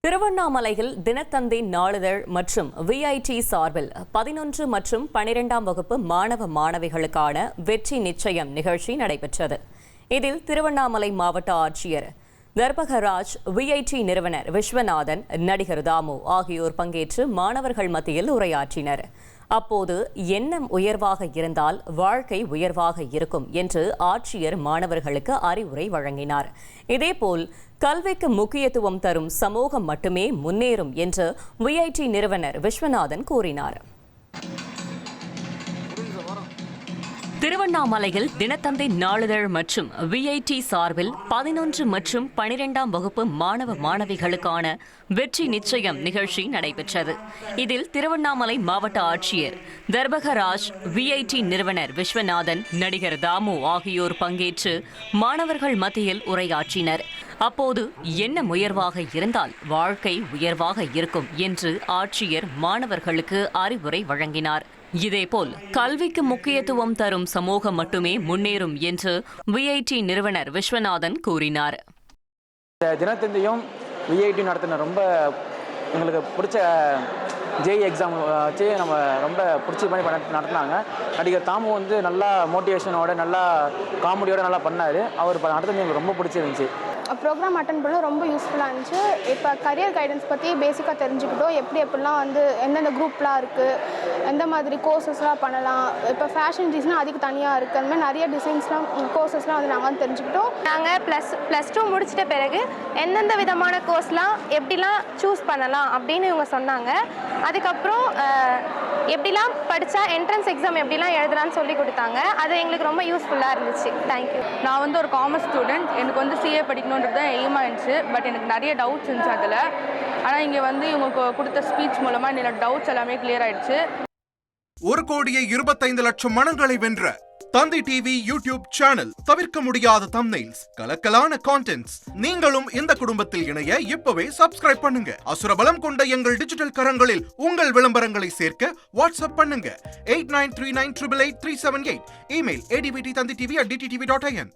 திருவண்ணாமலையில் தினத்தந்தி நாளிதழ் மற்றும் விஐடி சார்பில் 11 மற்றும் 12ஆம் வகுப்பு மாணவ மாணவிகளுக்கான வெற்றி நிச்சயம் நிகழ்ச்சி நடைபெற்றது. இதில் திருவண்ணாமலை மாவட்ட ஆட்சியர் தர்பகராஜ், விஐடி நிறுவனர் விஸ்வநாதன், நடிகர் தாமு ஆகியோர் பங்கேற்று மாணவர்கள் மத்தியில் உரையாற்றினர். அப்போது எண்ணம் உயர்வாக இருந்தால் வாழ்க்கை உயர்வாக இருக்கும் என்று ஆட்சியர் மாணவர்களுக்கு அறிவுரை வழங்கினார். இதேபோல் கல்விக்கு முக்கியத்துவம் தரும் சமூகம் மட்டுமே முன்னேறும் என்று விஐடி நிறுவனர் விஸ்வநாதன் கூறினார். திருவண்ணாமலையில் தினத்தந்தி நாளிதழ் மற்றும் விஐடி சார்பில் 11 மற்றும் 12ஆம் வகுப்பு மாணவ மாணவிகளுக்கான வெற்றி நிச்சயம் நிகழ்ச்சி நடைபெற்றது. இதில் திருவண்ணாமலை மாவட்ட ஆட்சியர் தர்பகராஜ், விஐடி நிறுவனர் விஸ்வநாதன், நடிகர் தாமு ஆகியோர் பங்கேற்று மாணவர்கள் மத்தியில் உரையாற்றினர். அப்போது எண்ணம் உயர்வாக இருந்தால் வாழ்க்கை உயர்வாக இருக்கும் என்று ஆட்சியர் மாணவர்களுக்கு அறிவுரை வழங்கினார். இதேபோல் கல்விக்கு முக்கியத்துவம் தரும் சமூகம் மட்டுமே முன்னேறும் என்று விஐடி நிறுவனர் விஸ்வநாதன் கூறினார். தினத்தந்தியும் விஐடி நடத்தின ரொம்ப எங்களுக்கு பிடிச்ச ஜேஇ எக்ஸாம் வச்சு நம்ம ரொம்ப பிடிச்சி பண்ணி நடத்தினாங்க. நடிகர் தாமு வந்து நல்லா மோட்டிவேஷனோட, நல்லா காமெடியோட நல்லா பண்ணார். அவர் நடத்துறது எங்களுக்கு ரொம்ப பிடிச்சிருந்துச்சி. ப்ரோக்ராம் அட்டன் பண்ண ரொம்ப யூஸ்ஃபுல்லாக இருந்துச்சு. இப்போ கரியர் கைடன்ஸ் பற்றி பேசிக்காக தெரிஞ்சுக்கிட்டோம். எப்படிலாம் வந்து எந்தெந்த குரூப்லாம் இருக்குது, எந்த மாதிரி கோர்சஸ்லாம் பண்ணலாம். இப்போ ஃபேஷன் டிசைன் அதுக்கு தனியாக இருக்குது. அந்த மாதிரி நிறைய டிசைன்ஸ்லாம் கோர்சஸ்லாம் வந்து நாங்கள் தெரிஞ்சுக்கிட்டோம். நாங்கள் ப்ளஸ் டூ முடிச்சிட்ட பிறகு எந்தெந்த விதமான கோர்ஸ்லாம் எப்படிலாம் சூஸ் பண்ணலாம் அப்படின்னு இவங்க சொன்னாங்க. அதுக்கப்புறம் எப்படிலாம் படித்தா என்ட்ரன்ஸ் எக்ஸாம் எப்படிலாம் எழுதலாம்னு சொல்லி கொடுத்தாங்க. அது எங்களுக்கு ரொம்ப யூஸ்ஃபுல்லாக இருந்துச்சு. தேங்க்யூ. நான் வந்து ஒரு காமர்ஸ் ஸ்டூடெண்ட். எனக்கு வந்து சிஏ படிக்கணுன்றது தான் எய்மாக இருந்துச்சு. பட் எனக்கு நிறைய டவுட்ஸ் இருந்துச்சு அதில். ஆனால் இங்கே வந்து இவங்க கொடுத்த ஸ்பீச் மூலமாக என்னோட டவுட்ஸ் எல்லாமே கிளியர் ஆயிடுச்சு. 1,25,00,000 மனங்களை வென்ற தந்தி டிவி யூடியூப் சேனல். தவிர்க்க முடியாத தம்ப்நெயில்ஸ், கலக்கலான கான்டென்ட்ஸ். நீங்களும் இந்த குடும்பத்தில் இணைய இப்பவே சப்ஸ்கிரைப் பண்ணுங்க. அசுரபலம் கொண்ட எங்கள் டிஜிட்டல் கரங்களில் உங்கள் விளம்பரங்களை சேர்க்க வாட்ஸ்அப் பண்ணுங்க. 8939888378. Email advttanditv@dttv.in.